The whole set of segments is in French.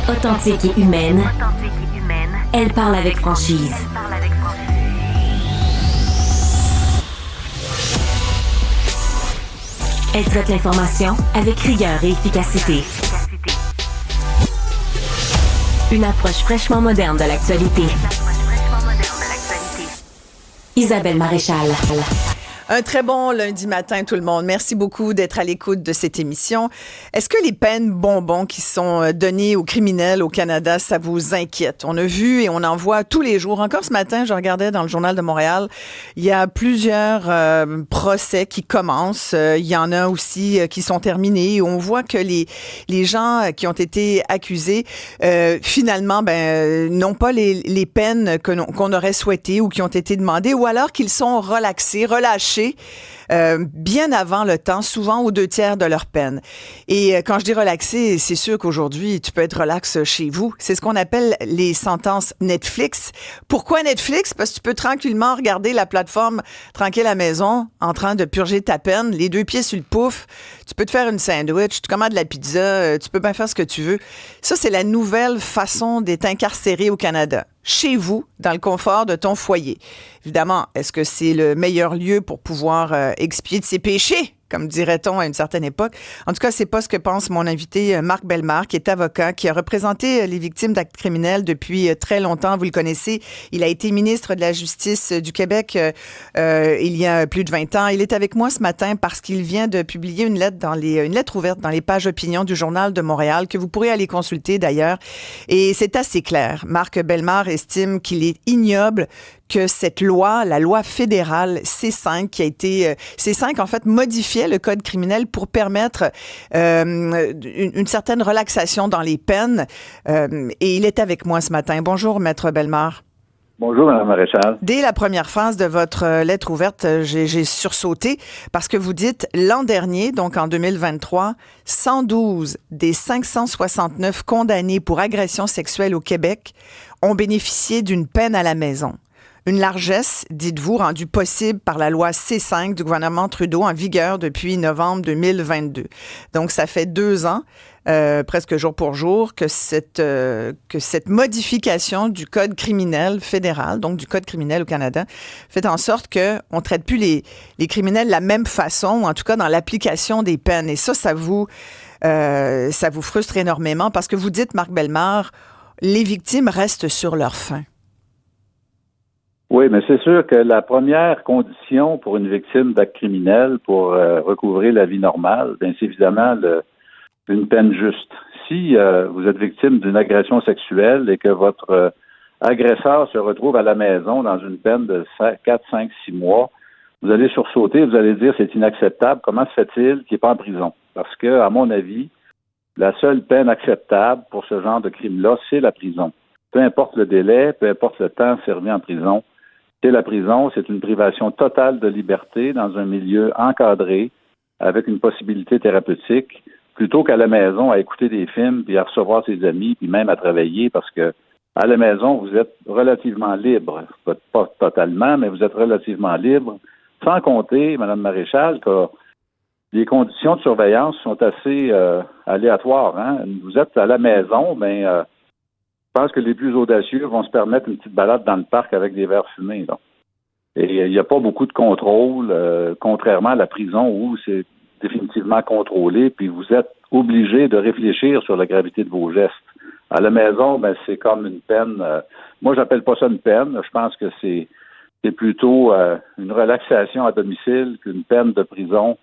Authentique et humaine, elle parle avec franchise. Elle traite l'information avec rigueur et efficacité. Une approche fraîchement moderne de l'actualité. Isabelle Maréchal. Un très bon lundi matin, tout le monde. Merci beaucoup d'être à l'écoute de cette émission. Est-ce que les peines bonbons qui sont données aux criminels au Canada, ça vous inquiète? On a vu et on en voit tous les jours. Encore ce matin, je regardais dans le Journal de Montréal, il y a plusieurs procès qui commencent. Il y en a aussi qui sont terminés. On voit que les gens qui ont été accusés, finalement, n'ont pas les peines qu'on aurait souhaitées ou qui ont été demandées, ou alors qu'ils sont relâchés bien avant le temps, souvent aux 2/3 de leur peine. Et quand je dis relaxé, c'est sûr qu'aujourd'hui, tu peux être relax chez vous. C'est ce qu'on appelle les sentences Netflix. Pourquoi Netflix? Parce que tu peux tranquillement regarder la plateforme tranquille à la maison, en train de purger ta peine, les 2 pieds sur le pouf. Tu peux te faire une sandwich, tu commandes de la pizza, tu peux bien faire ce que tu veux. Ça, c'est la nouvelle façon d'être incarcéré au Canada. Chez vous, dans le confort de ton foyer. Évidemment, est-ce que c'est le meilleur lieu pour pouvoir expier de ses péchés, comme dirait-on à une certaine époque? En tout cas, c'est pas ce que pense mon invité Marc Bellemare, qui est avocat, qui a représenté les victimes d'actes criminels depuis très longtemps. Vous le connaissez. Il a été ministre de la Justice du Québec il y a plus de 20 ans. Il est avec moi ce matin parce qu'il vient de publier une lettre ouverte dans les pages opinion du Journal de Montréal, que vous pourrez aller consulter d'ailleurs. Et c'est assez clair. Marc Bellemare estime qu'il est ignoble que cette loi, la loi fédérale C5, C5 en fait modifiait le code criminel pour permettre une certaine relaxation dans les peines. Et il est avec moi ce matin. Bonjour, Maître Bellemare. Bonjour, Mme Maréchal. Dès la première phase de votre lettre ouverte, j'ai sursauté parce que vous dites l'an dernier, donc en 2023, 112 des 569 condamnés pour agression sexuelle au Québec ont bénéficié d'une peine à la maison. Une largesse, dites-vous, rendue possible par la loi C5 du gouvernement Trudeau en vigueur depuis novembre 2022. Donc, ça fait 2 ans, presque jour pour jour, que cette modification du code criminel fédéral, donc du code criminel au Canada, fait en sorte qu'on ne traite plus les criminels de la même façon, ou en tout cas dans l'application des peines. Et ça vous frustre énormément parce que vous dites, Marc Bellemare, les victimes restent sur leur faim. Oui, mais c'est sûr que la première condition pour une victime d'acte criminel pour recouvrer la vie normale, c'est évidemment une peine juste. Si vous êtes victime d'une agression sexuelle et que votre agresseur se retrouve à la maison dans une peine de 4, 5, 6 mois, vous allez sursauter, vous allez dire c'est inacceptable. Comment se fait-il qu'il n'est pas en prison? Parce que, à mon avis, la seule peine acceptable pour ce genre de crime-là, c'est la prison. Peu importe le délai, peu importe le temps servi en prison, c'est la prison, c'est une privation totale de liberté dans un milieu encadré avec une possibilité thérapeutique, plutôt qu'à la maison à écouter des films, puis à recevoir ses amis, puis même à travailler, parce que à la maison, vous êtes relativement libre. Pas totalement, mais vous êtes relativement libre. Sans compter, Mme Maréchal, que les conditions de surveillance sont assez aléatoires. Hein? Vous êtes à la maison, je pense que les plus audacieux vont se permettre une petite balade dans le parc avec des verres fumés. Là. Et il n'y a pas beaucoup de contrôle, contrairement à la prison où c'est définitivement contrôlé, puis vous êtes obligé de réfléchir sur la gravité de vos gestes. À la maison, c'est comme une peine. Moi, j'appelle pas ça une peine. Je pense que c'est plutôt une relaxation à domicile qu'une peine de prison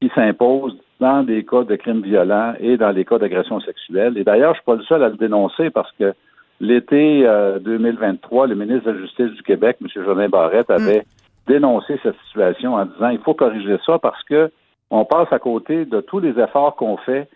qui s'impose dans des cas de crimes violents et dans les cas d'agression sexuelle. Et d'ailleurs, je suis pas le seul à le dénoncer parce que l'été 2023, le ministre de la Justice du Québec, M. Jolin Barrette, avait dénoncé cette situation en disant il faut corriger ça parce que on passe à côté de tous les efforts qu'on fait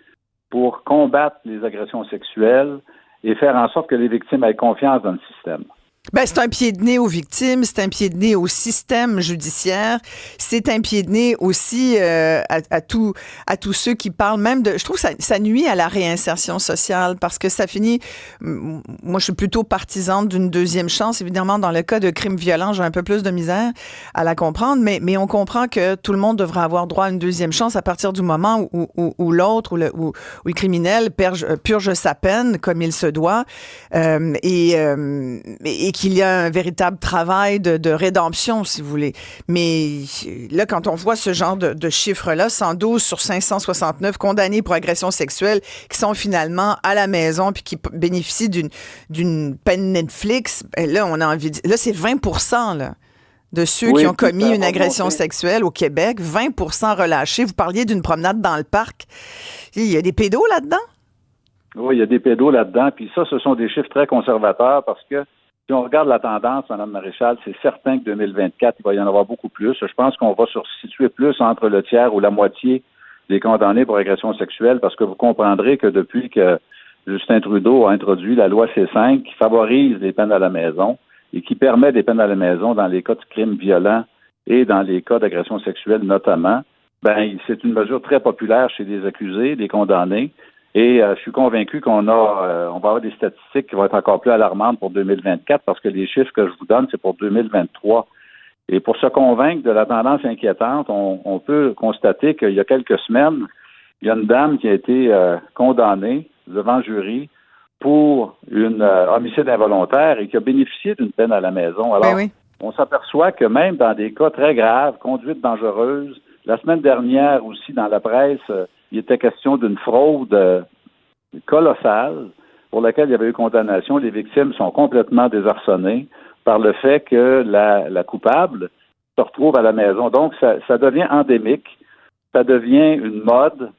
pour combattre les agressions sexuelles et faire en sorte que les victimes aient confiance dans le système. Ben, c'est un pied de nez aux victimes, c'est un pied de nez au système judiciaire, c'est un pied de nez aussi à tous ceux qui parlent même de... Je trouve que ça nuit à la réinsertion sociale parce que ça finit... Moi, je suis plutôt partisane d'une deuxième chance. Évidemment, dans le cas de crimes violents, j'ai un peu plus de misère à la comprendre, mais on comprend que tout le monde devrait avoir droit à une deuxième chance à partir du moment où l'autre, où le criminel purge sa peine comme il se doit et qu'il y a un véritable travail de rédemption, si vous voulez. Mais là, quand on voit ce genre de chiffres-là, 112 sur 569 condamnés pour agression sexuelle qui sont finalement à la maison puis qui bénéficient d'une peine Netflix, ben là, on a envie de... Là, c'est 20% là, de ceux qui ont commis une agression sexuelle au Québec, 20% relâchés. Vous parliez d'une promenade dans le parc. Il y a des pédos là-dedans? Oui, il y a des pédos là-dedans. Puis ça, ce sont des chiffres très conservateurs parce que si on regarde la tendance, Mme Maréchal, c'est certain que 2024, il va y en avoir beaucoup plus. Je pense qu'on va se situer plus entre le tiers ou la moitié des condamnés pour agression sexuelle parce que vous comprendrez que depuis que Justin Trudeau a introduit la loi C5 qui favorise les peines à la maison et qui permet des peines à la maison dans les cas de crimes violents et dans les cas d'agression sexuelle notamment, ben c'est une mesure très populaire chez les accusés, les condamnés. Et je suis convaincu on va avoir des statistiques qui vont être encore plus alarmantes pour 2024 parce que les chiffres que je vous donne, c'est pour 2023. Et pour se convaincre de la tendance inquiétante, on peut constater qu'il y a quelques semaines, il y a une dame qui a été condamnée devant jury pour une homicide involontaire et qui a bénéficié d'une peine à la maison. Alors, oui. On s'aperçoit que même dans des cas très graves, conduite dangereuse, la semaine dernière aussi dans la presse, il était question d'une fraude colossale pour laquelle il y avait eu condamnation. Les victimes sont complètement désarçonnées par le fait que la coupable se retrouve à la maison. Donc, ça devient endémique, ça devient une mode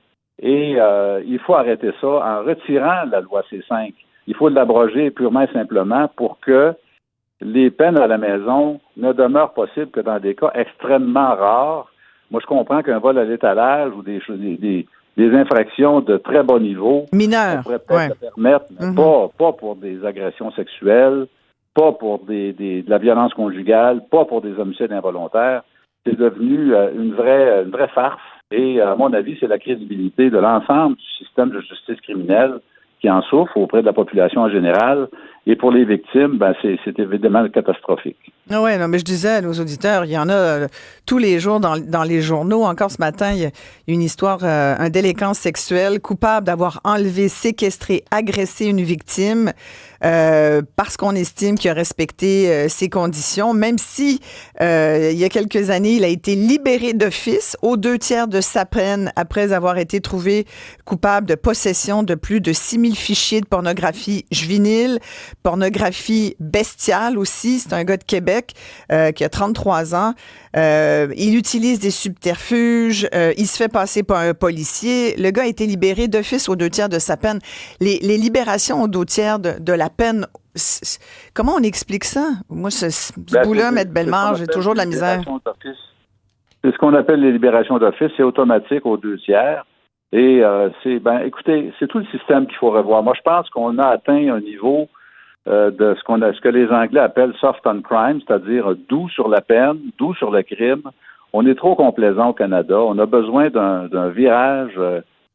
et il faut arrêter ça en retirant la loi C5. Il faut l'abroger purement et simplement pour que les peines à la maison ne demeurent possibles que dans des cas extrêmement rares. Moi, je comprends qu'un vol à l'étalage ou des infractions de très bas niveau, mineurs, on pourrait peut-être se permettre, mais pas pour des agressions sexuelles, pas pour de la violence conjugale, pas pour des homicides involontaires. C'est devenu une vraie farce. Et à mon avis, c'est la crédibilité de l'ensemble du système de justice criminelle qui en souffre auprès de la population en général. Et pour les victimes, ben c'est évidemment catastrophique. Ah ouais, non, mais je disais à nos auditeurs, il y en a tous les jours dans les journaux. Encore ce matin, il y a une histoire, un délinquant sexuel coupable d'avoir enlevé, séquestré, agressé une victime parce qu'on estime qu'il a respecté ses conditions, même si il y a quelques années, il a été libéré d'office aux 2/3 de sa peine après avoir été trouvé coupable de possession de plus de 6000 fichiers de pornographie juvénile, pornographie bestiale aussi. C'est un gars de Québec qui a 33 ans. Il utilise des subterfuges. Il se fait passer par un policier. Le gars a été libéré d'office aux 2/3 de sa peine. Les libérations aux 2/3 de la peine, comment on explique ça? Moi, ce bout-là, Maître Bellemare, j'ai toujours de la misère. C'est ce qu'on appelle les libérations d'office. C'est automatique aux 2/3. Et écoutez, c'est tout le système qu'il faut revoir. Moi, je pense qu'on a atteint un niveau de ce que les Anglais appellent soft on crime, c'est-à-dire doux sur la peine, doux sur le crime. On est trop complaisant au Canada. On a besoin d'un virage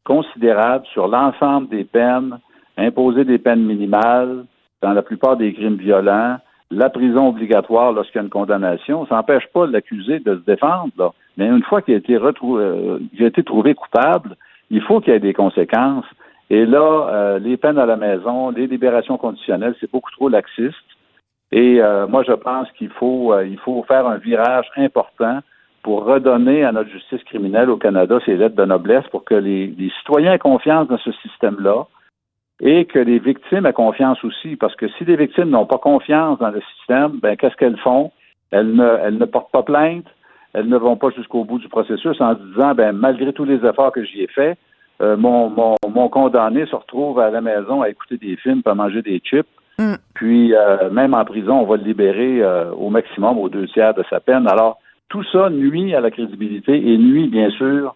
considérable sur l'ensemble des peines, imposer des peines minimales dans la plupart des crimes violents, la prison obligatoire lorsqu'il y a une condamnation. Ça n'empêche pas l'accusé de se défendre, là. Mais une fois qu'il a été trouvé coupable, il faut qu'il y ait des conséquences. Et là, les peines à la maison, les libérations conditionnelles, c'est beaucoup trop laxiste. Et moi, je pense qu'il faut faire un virage important pour redonner à notre justice criminelle au Canada ses lettres de noblesse pour que les citoyens aient confiance dans ce système-là et que les victimes aient confiance aussi. Parce que si les victimes n'ont pas confiance dans le système, ben qu'est-ce qu'elles font? Elles ne portent pas plainte, elles ne vont pas jusqu'au bout du processus en se disant, ben malgré tous les efforts que j'y ai faits, mon condamné se retrouve à la maison à écouter des films, à manger des chips. Puis, même en prison, on va le libérer au maximum aux 2/3 de sa peine. Alors, tout ça nuit à la crédibilité et nuit, bien sûr,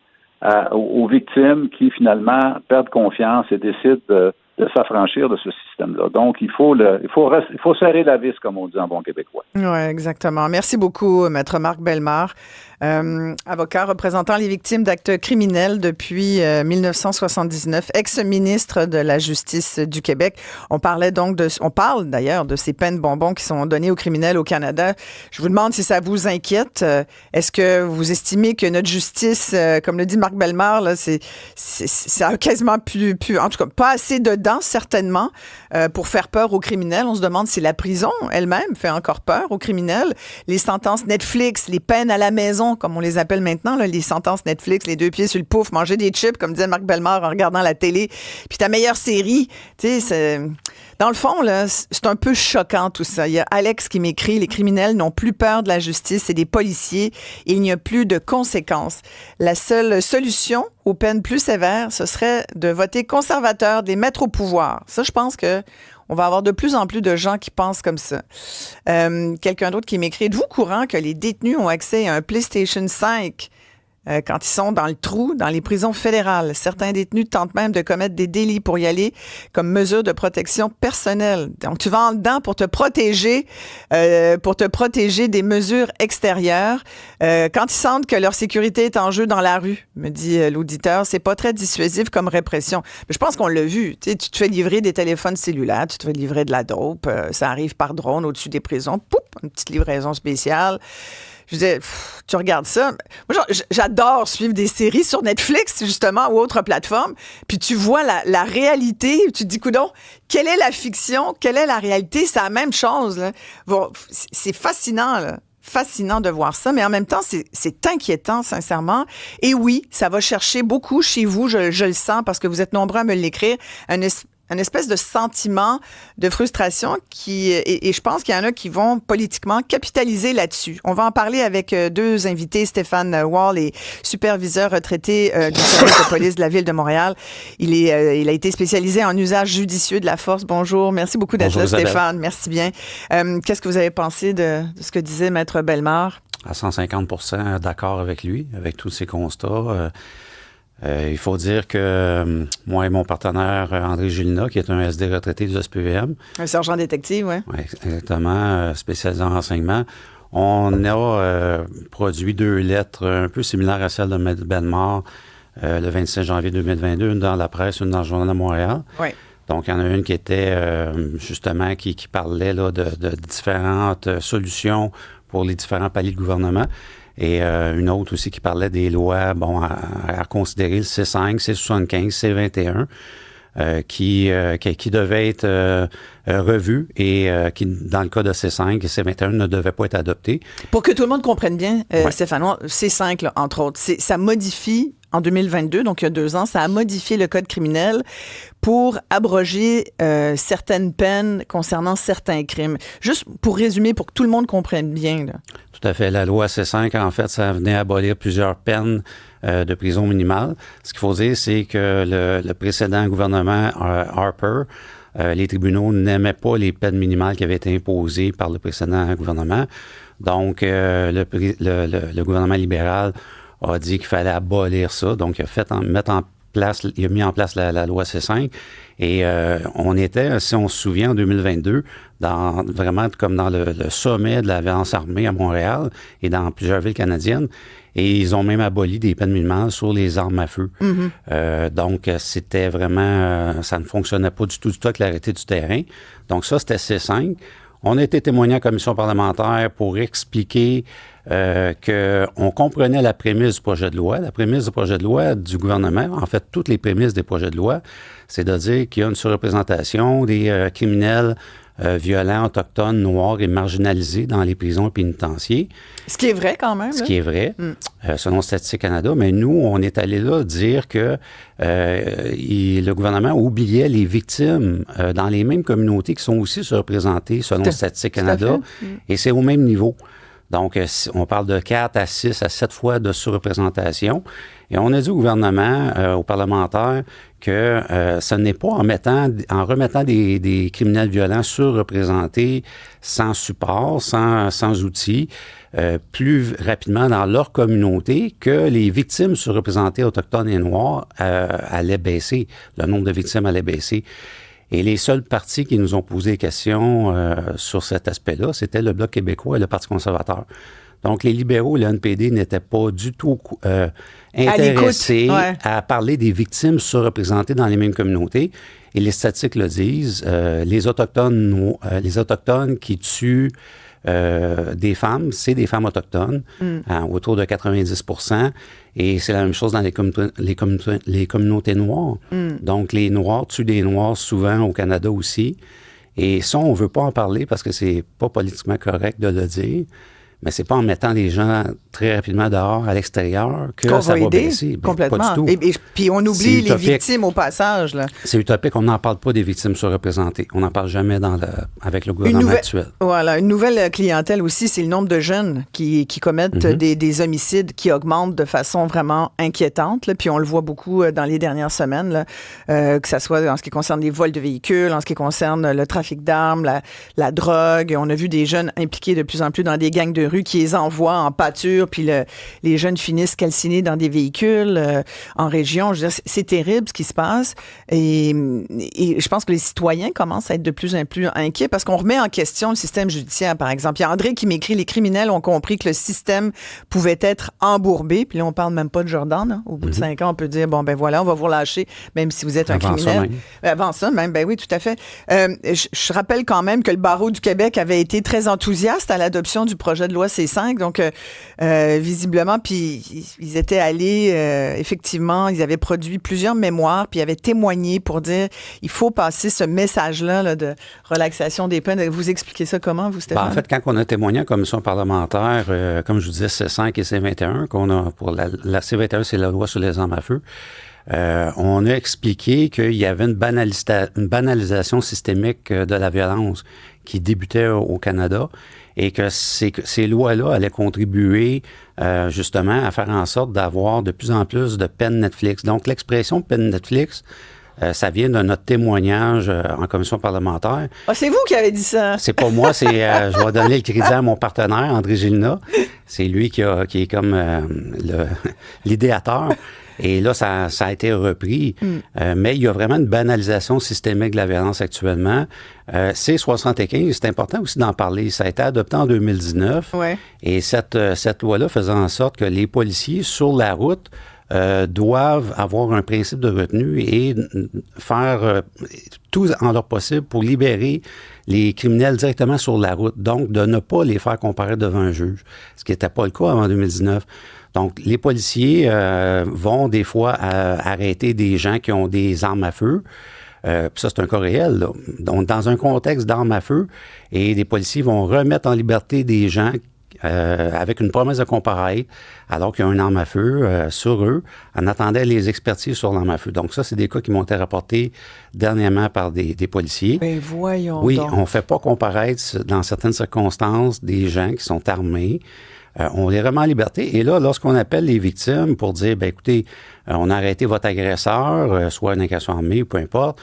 aux victimes qui, finalement, perdent confiance et décident de s'affranchir de ce système-là. Donc, il faut serrer la vis, comme on dit en bon québécois. Oui, exactement. Merci beaucoup, Maître Marc Bellemare, avocat représentant les victimes d'actes criminels depuis 1979, ex-ministre de la Justice du Québec. On parle d'ailleurs de ces peines bonbons qui sont données aux criminels au Canada. Je vous demande si ça vous inquiète. Est-ce que vous estimez que notre justice, comme le dit Marc Bellemare, là, c'est quasiment plus, en tout cas, pas assez dedans, certainement, pour faire peur aux criminels? On se demande si la prison elle-même fait encore peur aux criminels. Les sentences Netflix, les peines à la maison, comme on les appelle maintenant, là, les sentences Netflix, les deux pieds sur le pouf, manger des chips, comme disait Marc Bellemare en regardant la télé, puis ta meilleure série, tu sais, dans le fond, là, c'est un peu choquant tout ça. Il y a Alex qui m'écrit, les criminels n'ont plus peur de la justice et des policiers, il n'y a plus de conséquences. La seule solution aux peines plus sévères, ce serait de voter conservateur, de les mettre au pouvoir. Ça, je pense que on va avoir de plus en plus de gens qui pensent comme ça. Quelqu'un d'autre qui m'écrit, êtes-vous au courant que les détenus ont accès à un PlayStation 5 quand ils sont dans le trou, dans les prisons fédérales? Certains détenus tentent même de commettre des délits pour y aller comme mesure de protection personnelle. Donc, tu vas en dedans pour te protéger des mesures extérieures. Quand ils sentent que leur sécurité est en jeu dans la rue, me dit l'auditeur, c'est pas très dissuasif comme répression. Mais je pense qu'on l'a vu. Tu te fais livrer des téléphones cellulaires, tu te fais livrer de la dope, ça arrive par drone au-dessus des prisons. Poup, une petite livraison spéciale. Je disais, tu regardes ça. Moi, j'adore suivre des séries sur Netflix, justement, ou autres plateformes. Puis tu vois la réalité. Tu te dis, coudonc, quelle est la fiction? Quelle est la réalité? C'est la même chose, là. Bon, c'est fascinant, là. Fascinant de voir ça, mais en même temps, c'est inquiétant, sincèrement. Et oui, ça va chercher beaucoup chez vous, je le sens, parce que vous êtes nombreux à me l'écrire, une espèce de sentiment de frustration et je pense qu'il y en a qui vont politiquement capitaliser là-dessus. On va en parler avec deux invités. Stéphane Wall est superviseur retraité du service de police de la Ville de Montréal. Il a été spécialisé en usage judicieux de la force. Bonjour, merci beaucoup d'être là, Stéphane. Merci bien. Qu'est-ce que vous avez pensé de ce que disait Maître Bellemare? À 150% d'accord avec lui, avec tous ses constats. Il faut dire que moi et mon partenaire André Gélina, qui est un SD retraité du SPVM. Un sergent détective, oui. Oui, exactement, spécialisé en renseignement. On a produit 2 lettres un peu similaires à celles de M. Bellemare le 26 janvier 2022, une dans la presse, une dans le Journal de Montréal. Oui. Donc, il y en a une qui était justement qui parlait là, de différentes solutions pour les différents paliers de gouvernement. Et une autre aussi qui parlait des lois à considérer, le C5, C75, C21, qui devaient être revus et qui, dans le cas de C5 et C21, ne devaient pas être adoptés. Pour que tout le monde comprenne bien, Stéphane, C5, là, entre autres, ça modifie, en 2022, donc il y a 2 ans, ça a modifié le code criminel pour abroger certaines peines concernant certains crimes. Juste pour résumer, pour que tout le monde comprenne bien, là. Tout à fait. La loi C5, en fait, ça venait abolir plusieurs peines de prison minimale. Ce qu'il faut dire, c'est que le précédent gouvernement Harper, les tribunaux n'aimaient pas les peines minimales qui avaient été imposées par le précédent gouvernement. Donc, le gouvernement libéral a dit qu'il fallait abolir ça. Donc, il a mis en place la loi C5 et on était, si on se souvient, en 2022, vraiment comme dans le sommet de la violence armée à Montréal et dans plusieurs villes canadiennes. Et ils ont même aboli des peines minimales sur les armes à feu. Mm-hmm. Donc, c'était vraiment... ça ne fonctionnait pas du tout avec l'arrêté du terrain. Donc, ça, c'était C5. On a été témoigné en commission parlementaire pour expliquer qu'on comprenait la prémisse du projet de loi. La prémisse du projet de loi du gouvernement, en fait, toutes les prémices des projets de loi, c'est de dire qu'il y a une surreprésentation des criminels violents, autochtones, noirs et marginalisés dans les prisons et pénitenciers. Ce qui est vrai quand même. Ce qui est vrai, selon Statistique Canada. Mais nous, on est allé là dire que le gouvernement oubliait les victimes dans les mêmes communautés qui sont aussi surreprésentées selon Statistique Canada. Et c'est au même niveau. Donc, on parle de 4 à 6 à 7 fois de surreprésentation. Et on a dit au gouvernement, aux parlementaires, que ce n'est pas en remettant des criminels violents surreprésentés, sans support, sans outils, plus rapidement dans leur communauté, que les victimes surreprésentées autochtones et noires allaient baisser. Le nombre de victimes allait baisser. Et les seuls partis qui nous ont posé des questions sur cet aspect-là, c'était le Bloc québécois et le Parti conservateur. Donc, les libéraux et le NPD n'étaient pas du tout intéressés à parler des victimes surreprésentées dans les mêmes communautés. Et les statistiques le disent, les Autochtones qui tuent des femmes, c'est des femmes autochtones, autour de 90%. Et c'est la même chose dans les communautés noires. Donc, les Noirs tuent des Noirs souvent au Canada aussi. Et ça, on ne veut pas en parler parce que c'est pas politiquement correct de le dire. Mais c'est pas en mettant les gens très rapidement dehors à l'extérieur que ça va baisser. Complètement. Pas du tout. Et puis on oublie les victimes au passage. Là. C'est utopique. On n'en parle pas des victimes surreprésentées. On n'en parle jamais avec le gouvernement actuel. Voilà. Une nouvelle clientèle aussi, c'est le nombre de jeunes qui commettent des homicides qui augmentent de façon vraiment inquiétante. Là. Puis on le voit beaucoup dans les dernières semaines, là, que ça soit en ce qui concerne les vols de véhicules, en ce qui concerne le trafic d'armes, la drogue. On a vu des jeunes impliqués de plus en plus dans des gangs de rue qui les envoient en pâture, puis les jeunes finissent calcinés dans des véhicules en région. Je veux dire, c'est terrible ce qui se passe. Et je pense que les citoyens commencent à être de plus en plus inquiets parce qu'on remet en question le système judiciaire, par exemple. Il y a André qui m'écrit « Les criminels ont compris que le système pouvait être embourbé. » Puis là, on parle même pas de Jordan. Hein. Au bout de 5 ans, on peut dire « Bon, ben voilà, on va vous relâcher, même si vous êtes un criminel. » Avant ça, même, ben oui, tout à fait. Je rappelle quand même que le Barreau du Québec avait été très enthousiaste à l'adoption du projet de loi C5. Donc, visiblement, puis ils étaient allés, effectivement, ils avaient produit plusieurs mémoires, puis ils avaient témoigné pour dire il faut passer ce message-là là, de relaxation des peines. Vous expliquez ça comment, vous, Stéphane? En fait, quand on a témoigné en commission parlementaire, comme je vous disais, C5 et C21, qu'on a pour la C21, c'est la loi sur les armes à feu. On a expliqué qu'il y avait une banalisation systémique de la violence qui débutait au Canada et que ces lois-là allaient contribuer justement à faire en sorte d'avoir de plus en plus de peines Netflix. Donc, l'expression peine Netflix, ça vient de notre témoignage en commission parlementaire. Ah, c'est vous qui avez dit ça? C'est pas moi, je vais donner le crédit à mon partenaire, André Gilna. C'est lui qui est comme l'idéateur. Et là, ça a été repris. Mais il y a vraiment une banalisation systémique de la violence actuellement. C75, c'est important aussi d'en parler. Ça a été adopté en 2019. Ouais. Et cette loi-là faisait en sorte que les policiers sur la route doivent avoir un principe de retenue et faire tout en leur possible pour libérer les criminels directement sur la route. Donc, de ne pas les faire comparaître devant un juge, ce qui n'était pas le cas avant 2019. Donc, les policiers vont des fois arrêter des gens qui ont des armes à feu. Puis ça, c'est un cas réel, là. Donc, dans un contexte d'armes à feu, et les policiers vont remettre en liberté des gens avec une promesse de comparaître, alors qu'il y a une arme à feu sur eux, en attendant les expertises sur l'arme à feu. Donc ça, c'est des cas qui m'ont été rapportés dernièrement par des policiers. Ben voyons oui, donc. On ne fait pas comparaître, dans certaines circonstances, des gens qui sont armés. On les remet en liberté. Et là, lorsqu'on appelle les victimes pour dire, ben écoutez, on a arrêté votre agresseur, soit une agression armée, peu importe,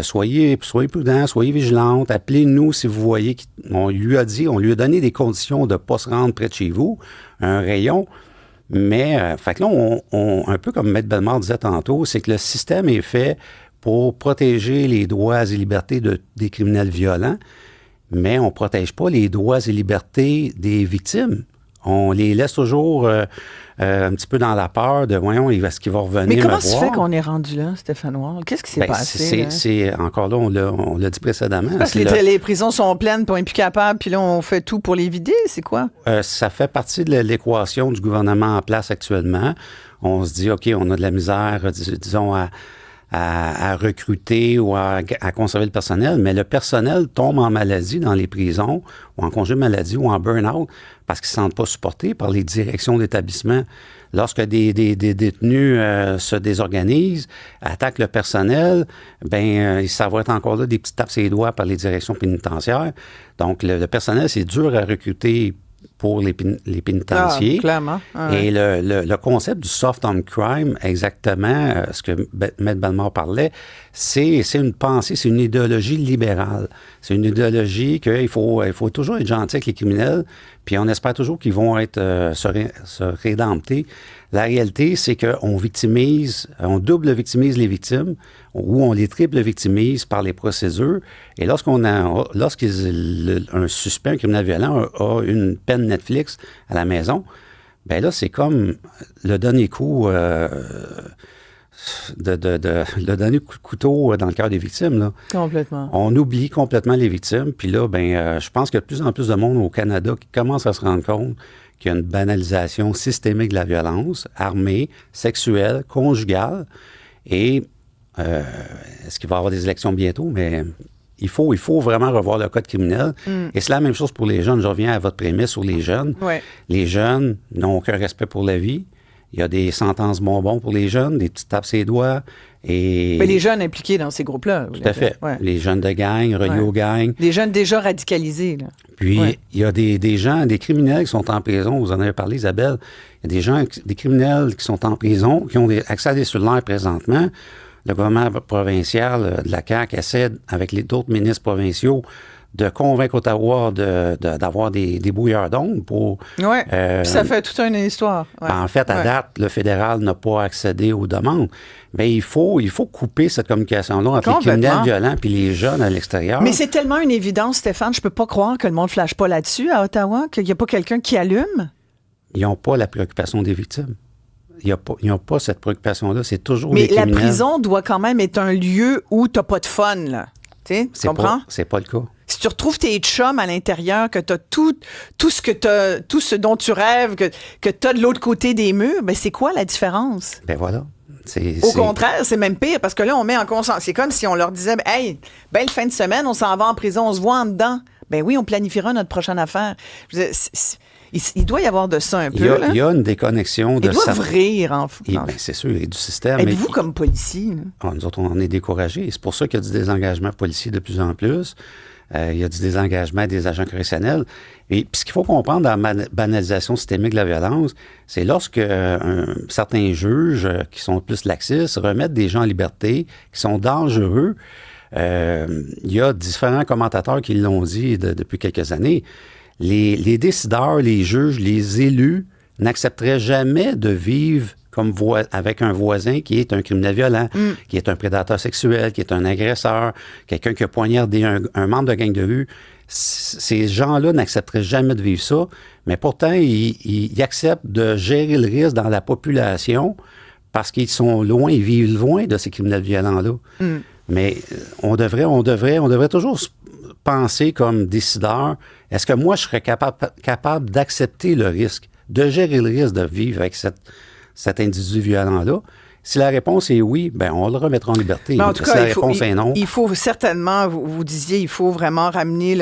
soyez prudents, soyez vigilantes, appelez-nous si vous voyez qu'on lui a donné des conditions de ne pas se rendre près de chez vous, un rayon. Mais, fait que là, un peu comme Maître Bellemare disait tantôt, c'est que le système est fait pour protéger les droits et libertés des criminels violents, mais on ne protège pas les droits et libertés des victimes. On les laisse toujours un petit peu dans la peur de, voyons, est-ce qu'il va revenir me voir. Mais comment se fait qu'on est rendu là, Stéphane Wall? Qu'est-ce qui s'est passé? C'est encore là, on l'a dit précédemment. Parce que les prisons sont pleines, puis on n'est plus capable, puis là, on fait tout pour les vider, c'est quoi? Ça fait partie de l'équation du gouvernement en place actuellement. On se dit, OK, on a de la misère, disons, à recruter ou à conserver le personnel, mais le personnel tombe en maladie dans les prisons ou en congé de maladie ou en burn-out parce qu'ils ne se sentent pas supportés par les directions d'établissement. Lorsque des détenus se désorganisent, attaquent le personnel, ça va être encore là des petites tapes sur les doigts par les directions pénitentiaires. Donc, le personnel, c'est dur à recruter pour les pénitenciers. Clairement. Et le concept du soft on crime, exactement ce que M. Bellemare parlait, c'est une pensée, c'est une idéologie libérale. C'est une idéologie qu'il faut toujours être gentil avec les criminels, puis on espère toujours qu'ils vont être se rédempter. La réalité, c'est qu'on on double victimise les victimes, ou on les triple victimise par les procédures. Et lorsqu'un suspect, un criminel violent, a une peine Netflix à la maison, ben là, c'est comme le dernier coup le dernier coup de couteau dans le cœur des victimes. Là. Complètement. On oublie complètement les victimes. Puis là, je pense qu'il y a de plus en plus de monde au Canada qui commence à se rendre compte qu'il y a une banalisation systémique de la violence, armée, sexuelle, conjugale. Et est-ce qu'il va y avoir des élections bientôt? Mais il faut vraiment revoir le code criminel. Et c'est la même chose pour les jeunes. Je reviens à votre prémisse sur les jeunes. Ouais. Les jeunes n'ont aucun respect pour la vie. Il y a des sentences bonbons pour les jeunes, des petites tapes ses doigts. Et Mais les jeunes impliqués dans ces groupes-là. tout à fait. Ouais. Les jeunes de gang, reliés aux gangs. Les jeunes déjà radicalisés. Là. Puis, il y a des gens, des criminels qui sont en prison. Vous en avez parlé, Isabelle. Il y a des criminels qui sont en prison, qui ont accès à des cellulaires présentement. Le gouvernement provincial de la CAQ essaie, avec d'autres ministres provinciaux, de convaincre Ottawa d'avoir des brouilleurs d'ombre pour... Oui, puis ça fait toute une histoire. Ouais. En fait, à date, le fédéral n'a pas accédé aux demandes. Mais il faut couper cette communication-là entre les criminels violents et les jeunes à l'extérieur. Mais c'est tellement une évidence, Stéphane, je peux pas croire que le monde ne flash pas là-dessus à Ottawa, qu'il n'y a pas quelqu'un qui allume. Ils n'ont pas la préoccupation des victimes. Ils n'ont pas cette préoccupation-là. C'est toujours les criminels. Mais la prison doit quand même être un lieu où tu n'as pas de fun, là. Tu comprends? C'est pas le cas. Si tu retrouves tes chums à l'intérieur, que tu as tout ce dont tu rêves, que tu as de l'autre côté des murs, ben c'est quoi la différence? Ben voilà. Au contraire, c'est même pire, parce que là, on met en conscience. C'est comme si on leur disait, hey, belle fin de semaine, on s'en va en prison, on se voit en dedans. Ben oui, on planifiera notre prochaine affaire. Je veux dire, il doit y avoir de ça un peu. Il y a une déconnexion de ça. Ils doivent rire, c'est sûr, et du système. Êtes-vous comme policier? Nous autres, on est découragés. C'est pour ça qu'il y a du désengagement policier de plus en plus. Il y a du désengagement des agents correctionnels. Et puis ce qu'il faut comprendre dans la banalisation systémique de la violence, c'est lorsque certains juges qui sont plus laxistes remettent des gens en liberté, qui sont dangereux. Il y a différents commentateurs qui l'ont dit depuis quelques années. Les décideurs, les juges, les élus n'accepteraient jamais de vivre avec un voisin qui est un criminel violent, qui est un prédateur sexuel, qui est un agresseur, quelqu'un qui a poignardé un membre de gang de rue. Ces gens-là n'accepteraient jamais de vivre ça, mais pourtant, ils acceptent de gérer le risque dans la population parce qu'ils sont loin, ils vivent loin de ces criminels violents-là. Mais on devrait toujours penser comme décideur, est-ce que moi, je serais capable d'accepter le risque, de gérer le risque de vivre avec cet individu violent-là? Si la réponse est oui, ben on le remettra en liberté. Mais en tout cas, si la réponse est non... Il faut certainement, vous disiez, il faut vraiment ramener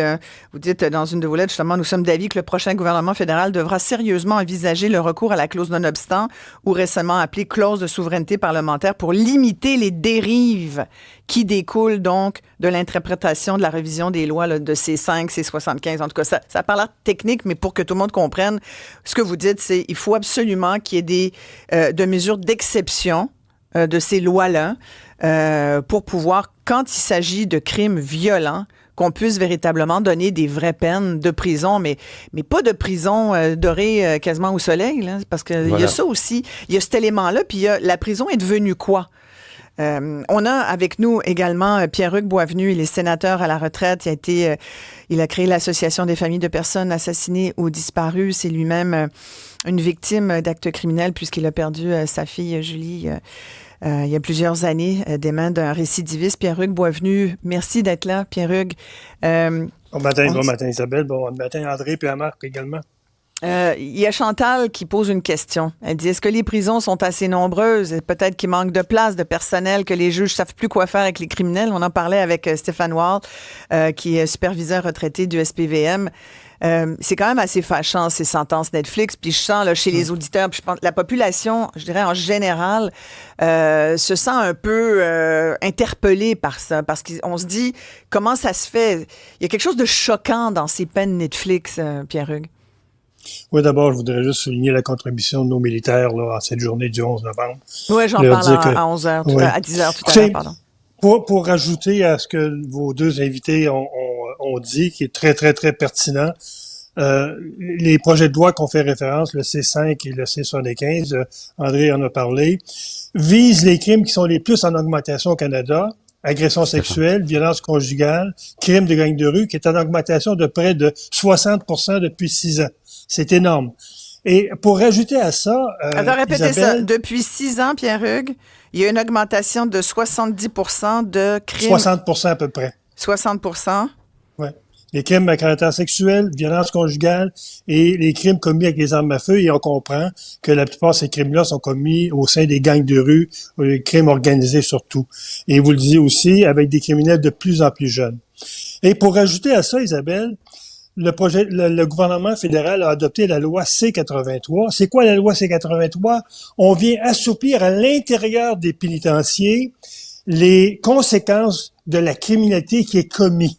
vous dites dans une de vos lettres, justement, nous sommes d'avis que le prochain gouvernement fédéral devra sérieusement envisager le recours à la clause non-obstant, ou récemment appelée clause de souveraineté parlementaire, pour limiter les dérives qui découlent donc de l'interprétation de la révision des lois là, de C5, C75. En tout cas, ça parle technique, mais pour que tout le monde comprenne, ce que vous dites, c'est qu'il faut absolument qu'il y ait de mesures d'exception de ces lois-là pour pouvoir, quand il s'agit de crimes violents, qu'on puisse véritablement donner des vraies peines de prison, mais pas de prison dorée quasiment au soleil, là, parce qu'il y a ça aussi, il y a cet élément-là, puis la prison est devenue quoi? On a avec nous également Pierre-Hugues Boisvenu, il est sénateur à la retraite, il a créé l'Association des familles de personnes assassinées ou disparues, c'est lui-même une victime d'actes criminels puisqu'il a perdu sa fille Julie il y a plusieurs années des mains d'un récidiviste. Pierre-Hugues Boisvenu, merci d'être là, Pierre-Hugues. Bon matin Isabelle, bon matin André puis à Marc également. Il y a Chantal qui pose une question. Elle dit, est-ce que les prisons sont assez nombreuses? Et peut-être qu'il manque de place, de personnel, que les juges ne savent plus quoi faire avec les criminels. On en parlait avec Stéphane Wall, qui est superviseur retraité du SPVM. C'est quand même assez fâchant, ces sentences Netflix. Puis je sens là, chez les auditeurs, puis je pense la population, je dirais en général, se sent un peu interpellée par ça. Parce qu'on se dit, comment ça se fait? Il y a quelque chose de choquant dans ces peines Netflix, Pierre-Hugues. Oui, d'abord, je voudrais juste souligner la contribution de nos militaires là, à cette journée du 11 novembre. Oui, j'en Leur parle dire à 11 heures, oui. à 10 heures tout à l'heure, pardon. Pour rajouter à ce que vos deux invités ont dit, qui est très, très, très pertinent, les projets de loi qu'on fait référence, le C5 et le C75, André en a parlé, visent les crimes qui sont les plus en augmentation au Canada, agression sexuelle, violence conjugale, crimes de gang de rue, qui est en augmentation de près de 60% depuis 6 ans. C'est énorme. Et pour rajouter à ça, Attends, répétez Isabelle, ça. Depuis 6 ans, Pierre-Hugues, il y a une augmentation de 70% de crimes. 60% à peu près. 60%. Ouais. Les crimes à caractère sexuel, violence conjugale et les crimes commis avec les armes à feu. Et on comprend que la plupart de ces crimes-là sont commis au sein des gangs de rue, les crimes organisés surtout. Et vous le disiez aussi, avec des criminels de plus en plus jeunes. Et pour ajouter à ça, Isabelle, le gouvernement fédéral a adopté la loi C-83. C'est quoi la loi C-83? On vient assouplir à l'intérieur des pénitentiaires les conséquences de la criminalité qui est commise.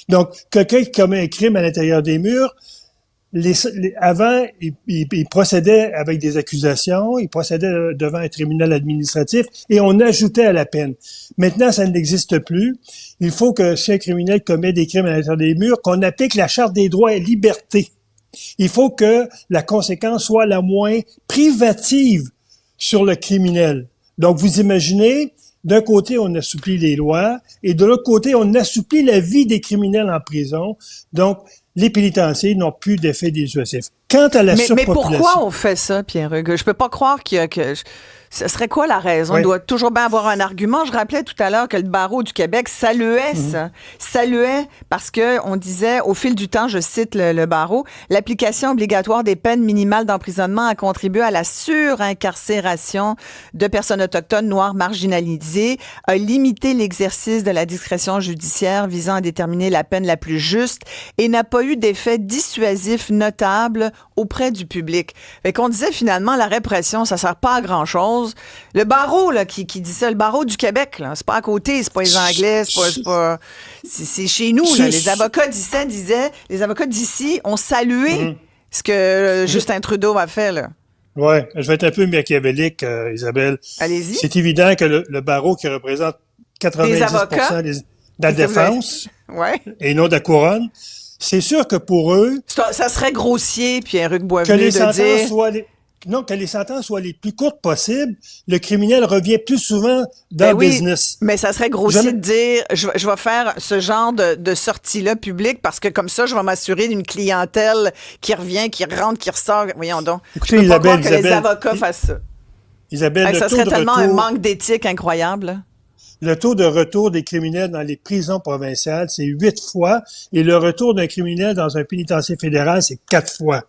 Donc, quelqu'un qui commet un crime à l'intérieur des murs, avant, il procédait avec des accusations, il procédait devant un tribunal administratif et on ajoutait à la peine. Maintenant, ça n'existe plus. Il faut que si un criminel commet des crimes à l'intérieur des murs, qu'on applique la Charte des droits et libertés. Il faut que la conséquence soit la moins privative sur le criminel. Donc, vous imaginez, d'un côté, on assouplit les lois et de l'autre côté, on assouplit la vie des criminels en prison. Donc, les pénitenciers n'ont plus d'effet dissuasif. Quant à la surpopulation... Mais pourquoi on fait ça, Pierre-Hugues? Je peux pas croire que ce serait quoi la raison? Oui. Il doit toujours bien avoir un argument. Je rappelais tout à l'heure que le barreau du Québec saluait ça. Saluait parce que on disait, au fil du temps, je cite le barreau, l'application obligatoire des peines minimales d'emprisonnement a contribué à la surincarcération de personnes autochtones noires marginalisées, a limité l'exercice de la discrétion judiciaire visant à déterminer la peine la plus juste et n'a pas eu d'effet dissuasif notable auprès du public. Fait qu'on disait finalement, la répression, ça sert pas à grand-chose. Le barreau là, qui dit ça, le barreau du Québec, là, c'est pas à côté, c'est pas les Anglais, c'est chez nous. Là. Les avocats d'ici ont salué ce que Justin Trudeau a fait. Là. Ouais, je vais être un peu machiavélique, Isabelle. Allez-y. C'est évident que le barreau qui représente 90% de la défense et non de la couronne, c'est sûr que pour eux... Ça serait grossier, Pierre-Hugues Boisvenu, que les de sentences dire... que les sentences soient les plus courtes possibles, le criminel revient plus souvent dans le business. Mais ça serait grossier de dire, je vais faire ce genre de sortie-là publique parce que comme ça, je vais m'assurer d'une clientèle qui revient, qui rentre, qui ressort. Voyons donc. Écoutez, je peux pas croire que les avocats fassent ça. Isabelle, ça serait tellement un manque d'éthique incroyable. Là. Le taux de retour des criminels dans les prisons provinciales, c'est 8 fois, et le retour d'un criminel dans un pénitencier fédéral, c'est 4 fois.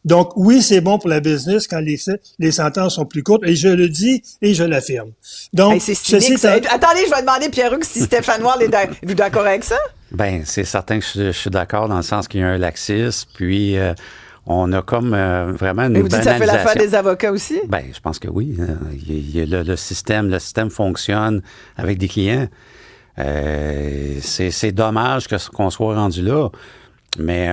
Donc, oui, c'est bon pour la business quand les sentences sont plus courtes, et je le dis et je l'affirme. Donc, c'est cynique, Attendez, je vais demander, Pierre-Hugues, si Stéphane Ward est d'accord avec ça? Ben, c'est certain que je suis d'accord dans le sens qu'il y a un laxisme, puis... on a comme vraiment une banalisation. Vous dites que ça fait l'affaire des avocats aussi? Ben, je pense que oui. Le système fonctionne avec des clients. C'est dommage qu'on soit rendu là. Mais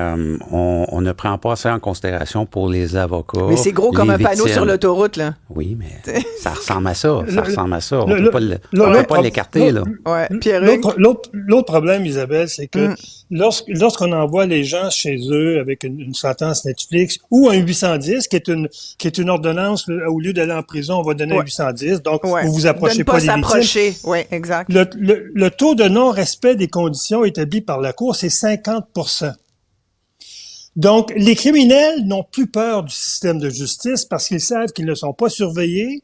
on ne prend pas ça en considération pour les avocats. Mais c'est gros comme un panneau sur l'autoroute, là. Oui, mais ça ressemble à ça. Ça ressemble à ça. On ne peut pas l'écarter, là. Ouais, Pierre-Hugues. L'autre problème, Isabelle, c'est que lorsqu'on envoie les gens chez eux avec une sentence Netflix ou un 810, qui est une ordonnance, au lieu d'aller en prison, on va donner un 810. Donc, vous vous approchez pas des victimes. Oui, exact. Le taux de non-respect des conditions établies par la Cour, c'est 50%. Donc, les criminels n'ont plus peur du système de justice parce qu'ils savent qu'ils ne sont pas surveillés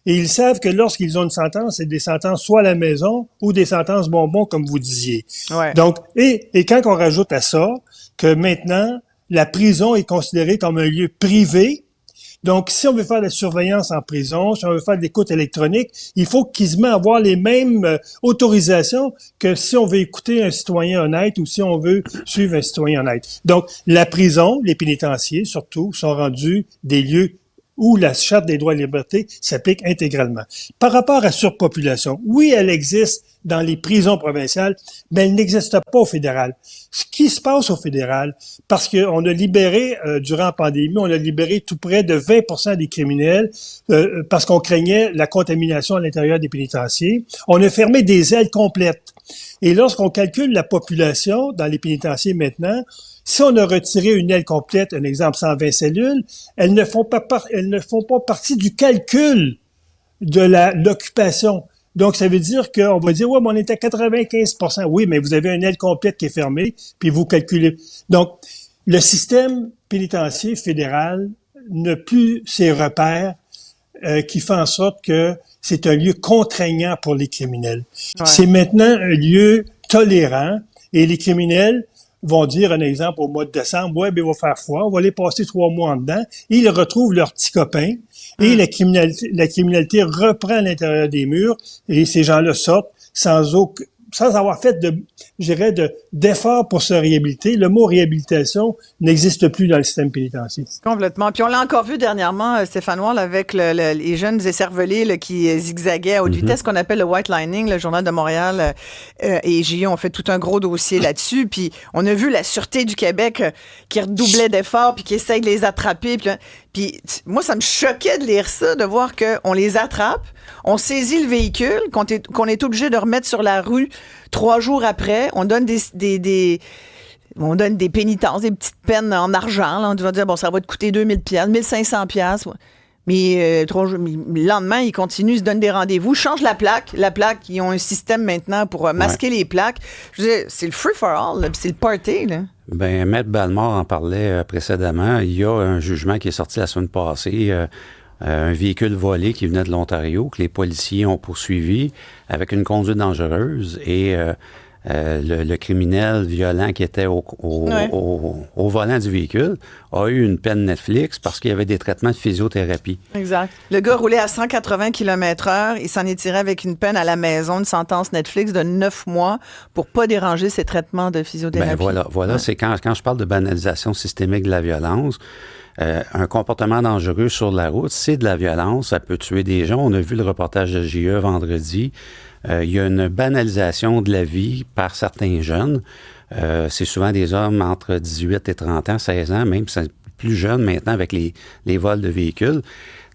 et ils savent que lorsqu'ils ont une sentence, c'est des sentences soit à la maison ou des sentences bonbons, comme vous disiez. Ouais. Donc, et quand on rajoute à ça que maintenant, la prison est considérée comme un lieu privé. Donc, si on veut faire de la surveillance en prison, si on veut faire de l'écoute électronique, il faut qu'ils aient avoir les mêmes autorisations que si on veut écouter un citoyen honnête ou si on veut suivre un citoyen honnête. Donc, la prison, les pénitenciers surtout, sont rendus des lieux où la Charte des droits et libertés s'applique intégralement. Par rapport à la surpopulation, oui, elle existe dans les prisons provinciales, mais elle n'existe pas au fédéral. Ce qui se passe au fédéral, parce qu'on a libéré, durant la pandémie, on a libéré tout près de 20% des criminels parce qu'on craignait la contamination à l'intérieur des pénitenciers. On a fermé des ailes complètes. Et lorsqu'on calcule la population dans les pénitenciers maintenant, si on a retiré une aile complète, un exemple 120 cellules, elles ne font pas partie du calcul de l'occupation. Donc, ça veut dire qu'on va dire, ouais, mais on est à 95%. Oui, mais vous avez une aile complète qui est fermée, puis vous calculez. Donc, le système pénitentiaire fédéral n'a plus ses repères qui fait en sorte que c'est un lieu contraignant pour les criminels. Ouais. C'est maintenant un lieu tolérant et les criminels vont dire, un exemple, au mois de décembre, ouais, ben, il va faire froid, on va les passer 3 mois en dedans, et ils retrouvent leurs petits copains, et la criminalité reprend à l'intérieur des murs, et ces gens-là sortent sans avoir fait d'efforts pour se réhabiliter. Le mot réhabilitation n'existe plus dans le système pénitentiaire. Complètement. Puis on l'a encore vu dernièrement, Stéphane Wall, avec les jeunes écervelés là, qui zigzaguaient à haute vitesse, qu'on appelle le white lining. Le Journal de Montréal et JE ont fait tout un gros dossier là-dessus. Puis on a vu la Sûreté du Québec qui redoublait d'efforts puis qui essaye de les attraper. Puis moi, ça me choquait de lire ça, de voir qu'on les attrape, on saisit le véhicule, qu'on est obligé de remettre sur la rue 3 jours après. On donne on donne des pénitences, des petites peines en argent. Là. On va dire, bon, ça va te coûter 2000 $, 1500 $. Mais le lendemain, ils continuent, ils se donnent des rendez-vous, changent la plaque. La plaque, ils ont un système maintenant pour masquer les plaques. Je veux dire, c'est le free for all, là, c'est le party. Là. Bien, Maître Balmore en parlait précédemment. Il y a un jugement qui est sorti la semaine passée. Un véhicule volé qui venait de l'Ontario, que les policiers ont poursuivi avec une conduite dangereuse et le criminel violent qui était au volant du véhicule a eu une peine Netflix parce qu'il y avait des traitements de physiothérapie. Exact. Le gars roulait à 180 km/h. Il s'en est tiré avec une peine à la maison, une sentence Netflix de 9 mois pour pas déranger ses traitements de physiothérapie. Ben voilà, c'est quand je parle de banalisation systémique de la violence. Un comportement dangereux sur la route, c'est de la violence, ça peut tuer des gens. On a vu le reportage de JE vendredi. Il y a une banalisation de la vie par certains jeunes. C'est souvent des hommes entre 18 et 30 ans, 16 ans, même plus jeunes maintenant avec les vols de véhicules.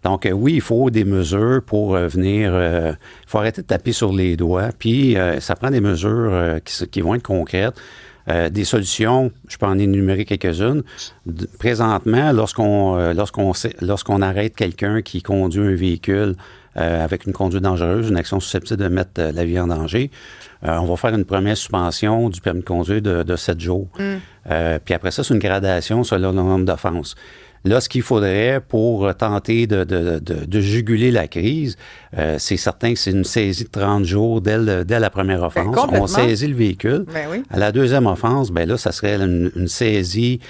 Donc oui, il faut des mesures pour venir... il faut arrêter de taper sur les doigts. Puis ça prend des mesures qui vont être concrètes. Des solutions, je peux en énumérer quelques-unes. Présentement, lorsqu'on arrête quelqu'un qui conduit un véhicule avec une conduite dangereuse, une action susceptible de mettre la vie en danger, on va faire une première suspension du permis de conduire de 7 jours. Puis après ça, c'est une gradation selon le nombre d'offenses. Là, ce qu'il faudrait pour tenter de juguler la crise, c'est certain que c'est une saisie de 30 jours dès la première offense. On saisit le véhicule. Ben oui. À la deuxième offense, ben là, ça serait une saisie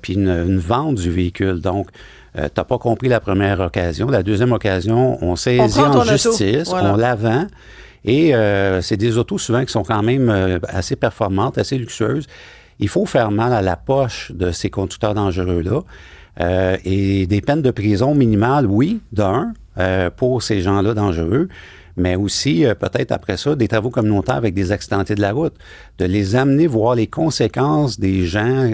puis une vente du véhicule. Donc, t'as pas compris la première occasion. La deuxième occasion, on saisit en justice, voilà. On la vend. Et c'est des autos souvent qui sont quand même assez performantes, assez luxueuses. Il faut faire mal à la poche de ces conducteurs dangereux-là. Et des peines de prison minimales, oui, pour ces gens-là dangereux, mais aussi, peut-être après ça, des travaux communautaires avec des accidentés de la route, de les amener voir les conséquences des gens.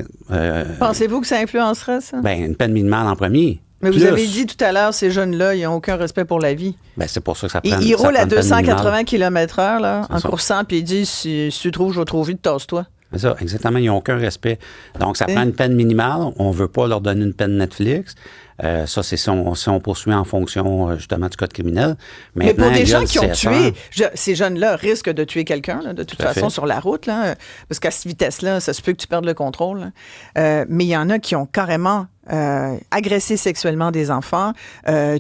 Pensez-vous que ça influencerait, ça? Bien, une peine minimale en premier. Mais vous avez dit tout à l'heure, ces jeunes-là, ils n'ont aucun respect pour la vie. Bien, c'est pour ça que ça prend. Ils roulent à 280 km/h, là, en coursant, puis ils disent, si tu trouves que je vais trop vite, tasse-toi. C'est ça, exactement. Ils n'ont aucun respect. Donc, ça prend une peine minimale. On ne veut pas leur donner une peine Netflix. Ça, c'est si on poursuit en fonction, justement, du code criminel. Maintenant, mais pour des gens qui ont tué, ces jeunes-là risquent de tuer quelqu'un, là, de toute façon, sur la route, là, parce qu'à cette vitesse-là, ça se peut que tu perdes le contrôle. Mais il y en a qui ont carrément agressé sexuellement des enfants,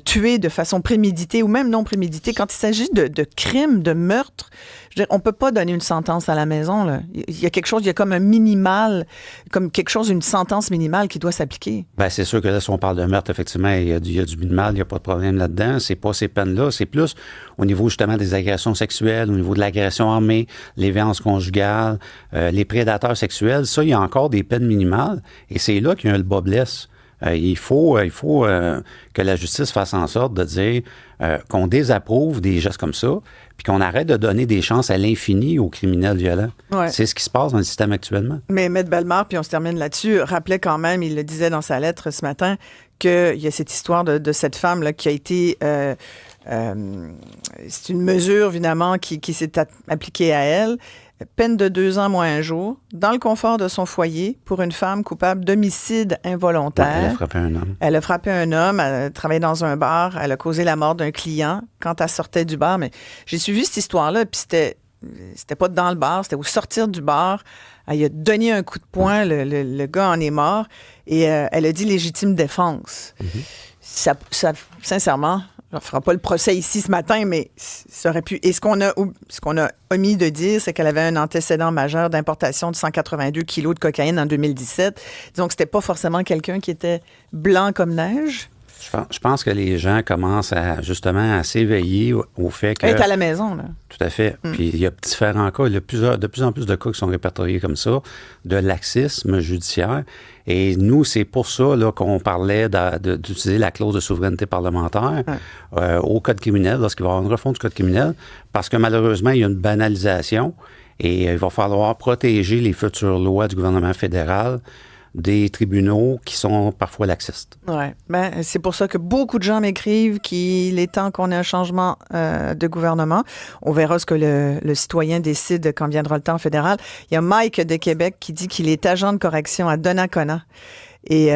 tué de façon préméditée ou même non préméditée. Quand il s'agit de crimes, de meurtres, je veux dire, on peut pas donner une sentence à la maison. Là. Il y a quelque chose, il y a comme un minimal, comme quelque chose, une sentence minimale qui doit s'appliquer. Bien, c'est sûr que là, si on parle de meurtre, effectivement, il y a du minimal, il n'y a pas de problème là-dedans. C'est pas ces peines-là, c'est plus au niveau justement des agressions sexuelles, au niveau de l'agression armée, les violences conjugales, les prédateurs sexuels. Ça, il y a encore des peines minimales et c'est là qu'il y a le bas blesse. Il faut que la justice fasse en sorte de dire qu'on désapprouve des gestes comme ça, puis qu'on arrête de donner des chances à l'infini aux criminels violents. Ouais. C'est ce qui se passe dans le système actuellement. Mais M. Bellemare, puis on se termine là-dessus, rappelait quand même, il le disait dans sa lettre ce matin, qu'il y a cette histoire de cette femme là, qui a été... c'est une mesure, évidemment, qui s'est appliquée à elle. Peine de 2 ans moins un jour, dans le confort de son foyer, pour une femme coupable d'homicide involontaire. Ouais, elle a frappé un homme. Elle a frappé un homme, elle a travaillé dans un bar, elle a causé la mort d'un client quand elle sortait du bar. Mais j'ai suivi cette histoire-là, puis c'était pas dans le bar, c'était au sortir du bar. Elle a donné un coup de poing, le gars en est mort, et elle a dit légitime défense. Ça, sincèrement, on ne fera pas le procès ici ce matin, mais ça aurait pu. Et ce qu'on a omis de dire, c'est qu'elle avait un antécédent majeur d'importation de 182 kilos de cocaïne en 2017. Disons que c'était pas forcément quelqu'un qui était blanc comme neige. Je pense que les gens commencent justement à s'éveiller au fait que... Elle est à la maison, là. Tout à fait. Puis il y a différents cas. Il y a de plus en plus de cas qui sont répertoriés comme ça, de laxisme judiciaire. Et nous, c'est pour ça là, qu'on parlait d'utiliser la clause de souveraineté parlementaire au code criminel, lorsqu'il va y avoir une refonte du code criminel, parce que malheureusement, il y a une banalisation et il va falloir protéger les futures lois du gouvernement fédéral des tribunaux qui sont parfois laxistes. Oui. Ben, c'est pour ça que beaucoup de gens m'écrivent qu'il est temps qu'on ait un changement de gouvernement. On verra ce que le citoyen décide quand viendra le temps fédéral. Il y a Mike de Québec qui dit qu'il est agent de correction à Donnacona. Et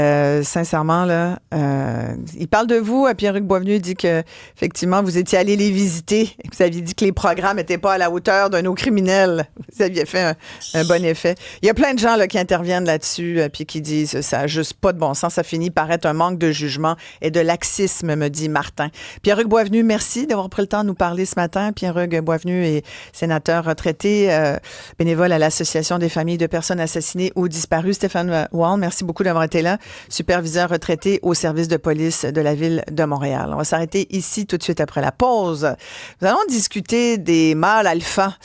sincèrement, là, il parle de vous. Pierre-Hugues Boisvenu dit que effectivement, vous étiez allé les visiter. Vous aviez dit que les programmes n'étaient pas à la hauteur de nos criminels. Vous aviez fait un bon effet. Il y a plein de gens là, qui interviennent là-dessus puis qui disent ça n'a juste pas de bon sens. Ça finit par être un manque de jugement et de laxisme, me dit Martin. Pierre-Hugues Boisvenu, merci d'avoir pris le temps de nous parler ce matin. Pierre-Hugues Boisvenu est sénateur retraité, bénévole à l'Association des familles de personnes assassinées ou disparues. Stéphane Wall, merci beaucoup d'avoir été là, superviseur retraité au service de police de la Ville de Montréal. On va s'arrêter ici tout de suite après la pause. Nous allons discuter des mâles alpha.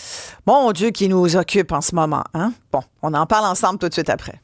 Mon Dieu, qui nous occupe en ce moment, hein? Bon, on en parle ensemble tout de suite après.